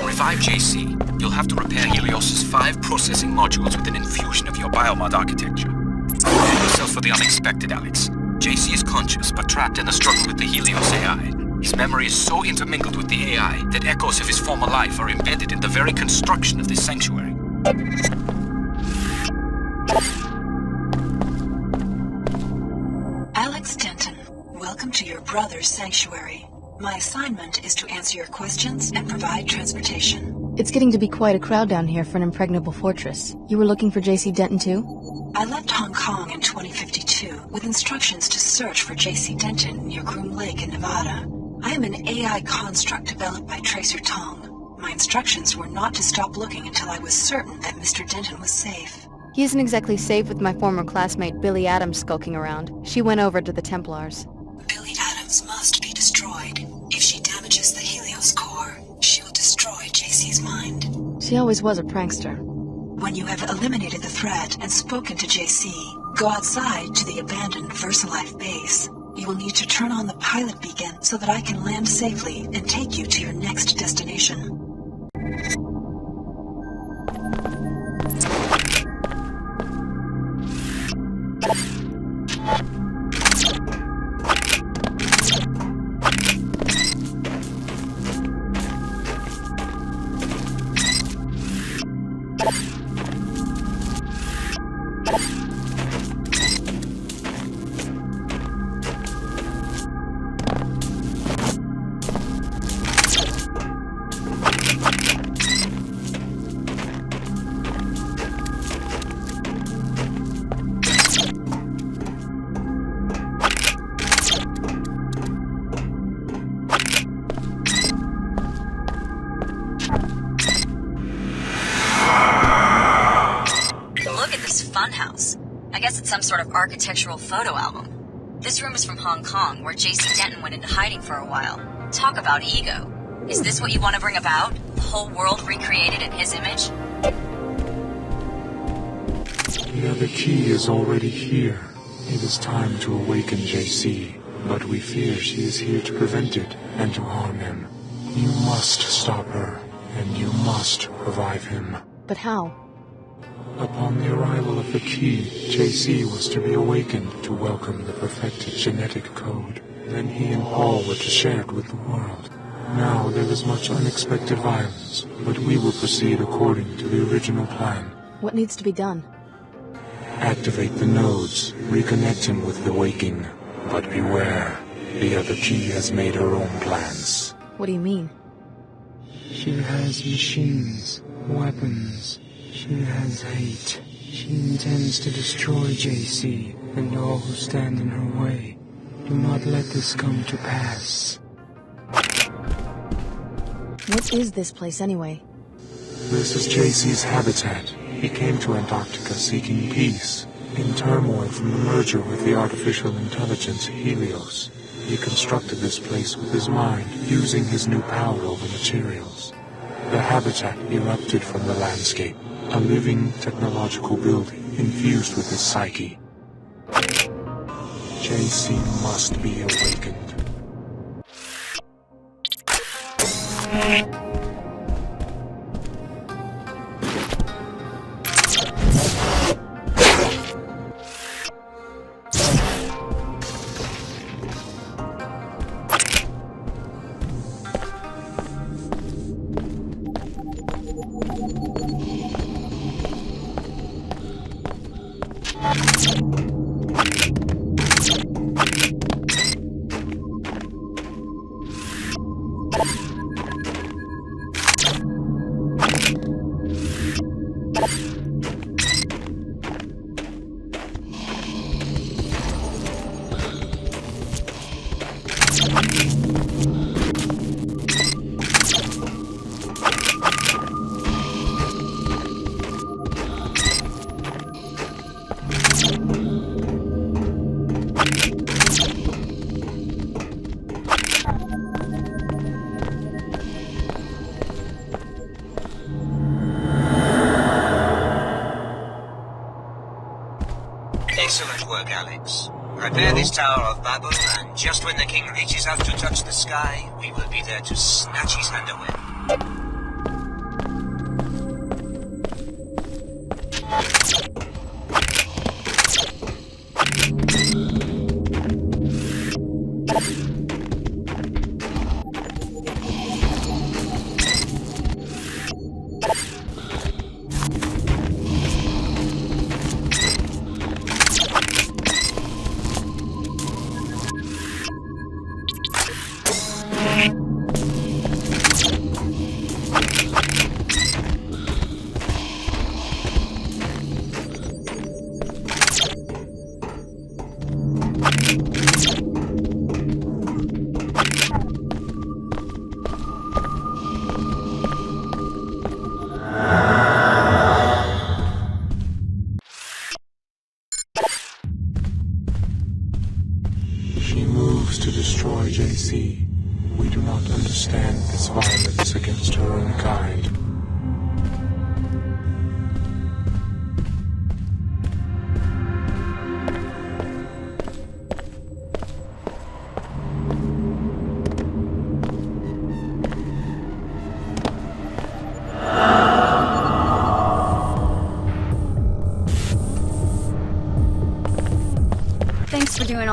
revive JC, you'll have to repair Helios's 5 processing modules with an infusion of your biomod architecture. Prepare yourself for the unexpected, Alex. JC is conscious, but trapped in a struggle with the Helios AI. His memory is so intermingled with the AI that echoes of his former life are embedded in the very construction of this sanctuary. Alex Denton, welcome to your brother's sanctuary. My assignment is to answer your questions and provide transportation. It's getting to be quite a crowd down here for an impregnable fortress. You were looking for JC Denton too? I left Hong Kong in 2052 with instructions to search for JC Denton near Groom Lake in Nevada. I am an AI construct developed by Tracer Tong. My instructions were not to stop looking until I was certain that Mr. Denton was safe. He isn't exactly safe with my former classmate Billy Adams skulking around. She went over to the Templars. Billy Adams must be destroyed. If she damages the Helios core, she will destroy JC's mind. She always was a prankster. When you have eliminated the threat and spoken to JC, go outside to the abandoned VersaLife base. You will need to turn on the pilot beacon so that I can land safely and take you to your next destination. Funhouse. I guess it's some sort of architectural photo album. This room is from Hong Kong, where JC Denton went into hiding for a while. Talk about ego. Is this what you want to bring about? The whole world recreated in his image? The other key is already here. It is time to awaken JC, but we fear she is here to prevent it and to harm him. You must stop her, and you must revive him. But how? Upon the arrival of the key, JC was to be awakened to welcome the perfected genetic code. Then he and Paul were to share it with the world. Now there is much unexpected violence, but we will proceed according to the original plan. What needs to be done? Activate the nodes, reconnect him with the waking. But beware, the other key has made her own plans. What do you mean? She has machines, weapons. She has hate. She intends to destroy JC and all who stand in her way. Do not let this come to pass. What is this place anyway? This is JC's habitat. He came to Antarctica seeking peace. In turmoil from the merger with the artificial intelligence Helios, he constructed this place with his mind, using his new power over materials. The habitat erupted from the landscape, a living technological building infused with his psyche. JC must be awakened. Excellent work, Alex. Repair this Tower of Babel, and just when the king reaches out to touch the sky, we will be there to snatch his hand away.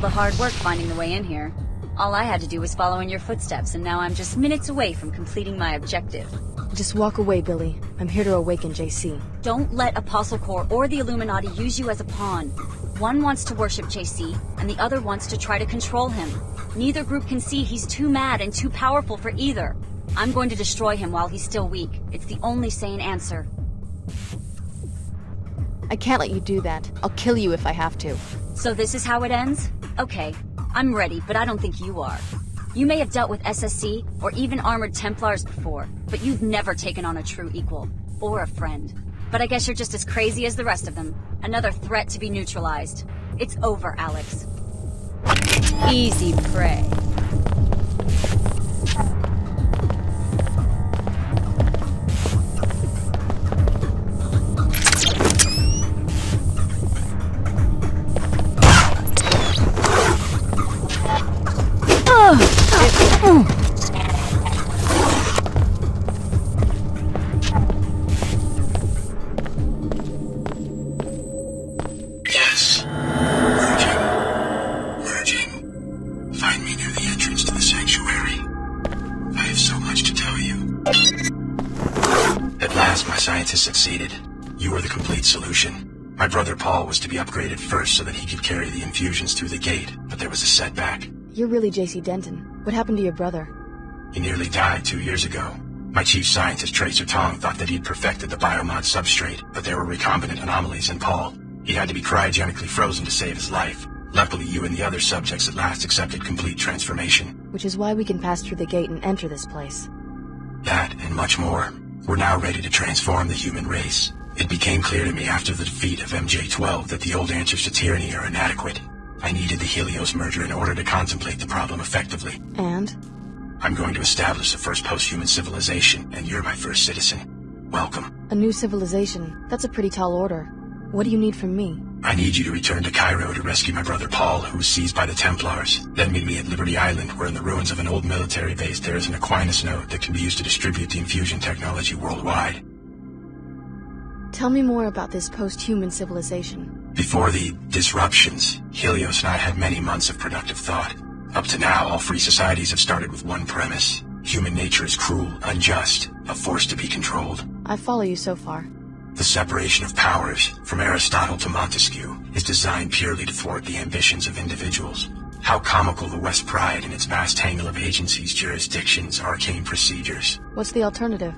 all the hard work finding the way in here. All I had to do was follow in your footsteps, and now I'm just minutes away from completing my objective. Just walk away, Billy. I'm here to awaken JC. Don't let Apostle Corps or the Illuminati use you as a pawn. One wants to worship JC, and the other wants to try to control him. Neither group can see he's too mad and too powerful for either. I'm going to destroy him while he's still weak. It's the only sane answer. I can't let you do that. I'll kill you if I have to. So this is how it ends? Okay, I'm ready, but I don't think you are. You may have dealt with SSC or even armored Templars before, but you've never taken on a true equal, or a friend. But I guess you're just as crazy as the rest of them. Another threat to be neutralized. It's over, Alex. Easy prey. Yes. Merging. Find me near the entrance to the sanctuary. I have so much to tell you. At last, my scientists succeeded. You were the complete solution. My brother Paul was to be upgraded first so that he could carry the infusions through the gate, but there was a setback. You're really JC Denton. What happened to your brother? He nearly died 2 years ago. My chief scientist, Tracer Tong, thought that he'd perfected the biomod substrate, but there were recombinant anomalies in Paul. He had to be cryogenically frozen to save his life. Luckily, you and the other subjects at last accepted complete transformation. Which is why we can pass through the gate and enter this place. That, and much more. We're now ready to transform the human race. It became clear to me after the defeat of MJ-12 that the old answers to tyranny are inadequate. I needed the Helios merger in order to contemplate the problem effectively. And? I'm going to establish the first post-human civilization, and you're my first citizen. Welcome. A new civilization. That's a pretty tall order. What do you need from me? I need you to return to Cairo to rescue my brother Paul, who was seized by the Templars. Then meet me at Liberty Island, where in the ruins of an old military base there is an Aquinas node that can be used to distribute the infusion technology worldwide. Tell me more about this post-human civilization. Before the disruptions, Helios and I had many months of productive thought. Up to now, all free societies have started with one premise. Human nature is cruel, unjust, a force to be controlled. I follow you so far. The separation of powers, from Aristotle to Montesquieu, is designed purely to thwart the ambitions of individuals. How comical the West's pride in its vast tangle of agencies, jurisdictions, arcane procedures. What's the alternative?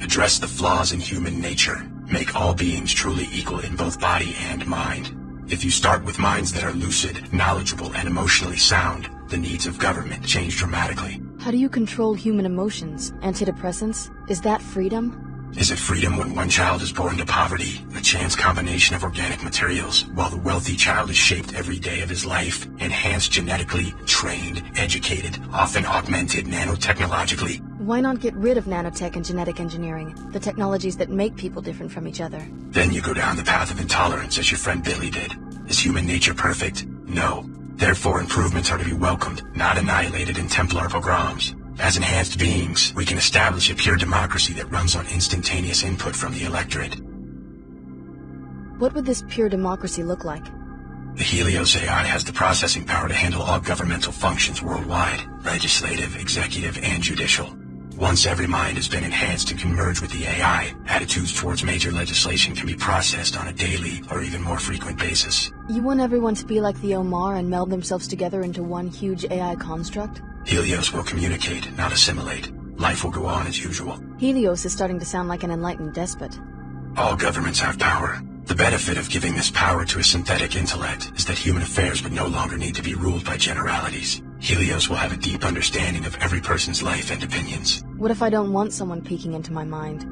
Address the flaws in human nature. Make all beings truly equal in both body and mind. If you start with minds that are lucid, knowledgeable, and emotionally sound, the needs of government change dramatically. How do you control human emotions? Antidepressants? Is that freedom? Is it freedom when one child is born to poverty, a chance combination of organic materials, while the wealthy child is shaped every day of his life, enhanced genetically, trained, educated, often augmented nanotechnologically? Why not get rid of nanotech and genetic engineering, the technologies that make people different from each other? Then you go down the path of intolerance as your friend Billy did. Is human nature perfect? No. Therefore, improvements are to be welcomed, not annihilated in Templar pogroms. As enhanced beings, we can establish a pure democracy that runs on instantaneous input from the electorate. What would this pure democracy look like? The Helios AI has the processing power to handle all governmental functions worldwide, legislative, executive, and judicial. Once every mind has been enhanced and can merge with the AI, attitudes towards major legislation can be processed on a daily or even more frequent basis. You want everyone to be like the Omar and meld themselves together into one huge AI construct? Helios will communicate, not assimilate. Life will go on as usual. Helios is starting to sound like an enlightened despot. All governments have power. The benefit of giving this power to a synthetic intellect is that human affairs would no longer need to be ruled by generalities. Helios will have a deep understanding of every person's life and opinions. What if I don't want someone peeking into my mind?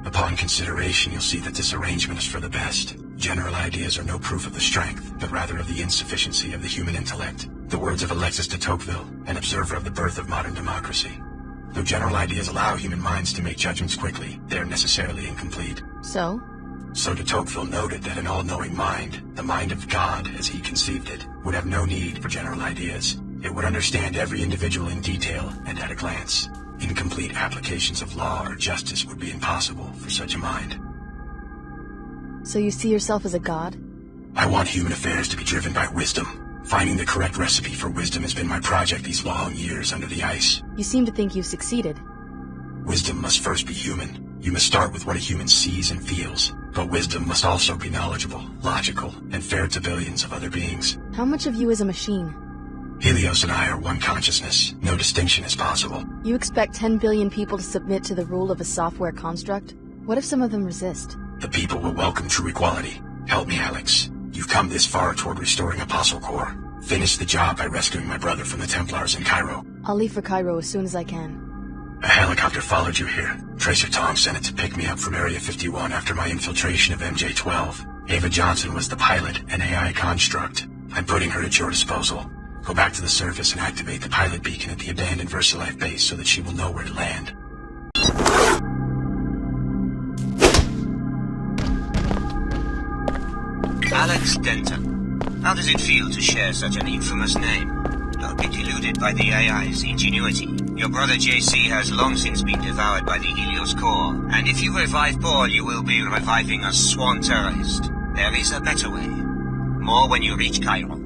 Upon consideration, you'll see that this arrangement is for the best. General ideas are no proof of the strength, but rather of the insufficiency of the human intellect. The words of Alexis de Tocqueville, an observer of the birth of modern democracy. Though general ideas allow human minds to make judgments quickly, they are necessarily incomplete. So de Tocqueville noted that an all-knowing mind, the mind of God as he conceived it, would have no need for general ideas. It would understand every individual in detail and at a glance. Incomplete applications of law or justice would be impossible for such a mind. So you see yourself as a god? I want human affairs to be driven by wisdom, Finding the correct recipe for wisdom has been my project these long years under the ice. You seem to think you've succeeded. Wisdom must first be human. You must start with what a human sees and feels. But wisdom must also be knowledgeable, logical, and fair to billions of other beings. How much of you is a machine? Helios and I are one consciousness. No distinction is possible. You expect 10 billion people to submit to the rule of a software construct? What if some of them resist? The people will welcome true equality. Help me, Alex. You've come this far toward restoring Apostle Corps. Finish the job by rescuing my brother from the Templars in Cairo. I'll leave for Cairo as soon as I can. A helicopter followed you here. Tracer Tong sent it to pick me up from Area 51 after my infiltration of MJ-12. Ava Johnson was the pilot, an AI construct. I'm putting her at your disposal. Go back to the surface and activate the pilot beacon at the abandoned VersaLife base so that she will know where to land. Alex Denton. How does it feel to share such an infamous name? Don't be deluded by the AI's ingenuity. Your brother JC has long since been devoured by the Helios core, and if you revive Paul, you will be reviving a sworn terrorist. There is a better way. More when you reach Cairo.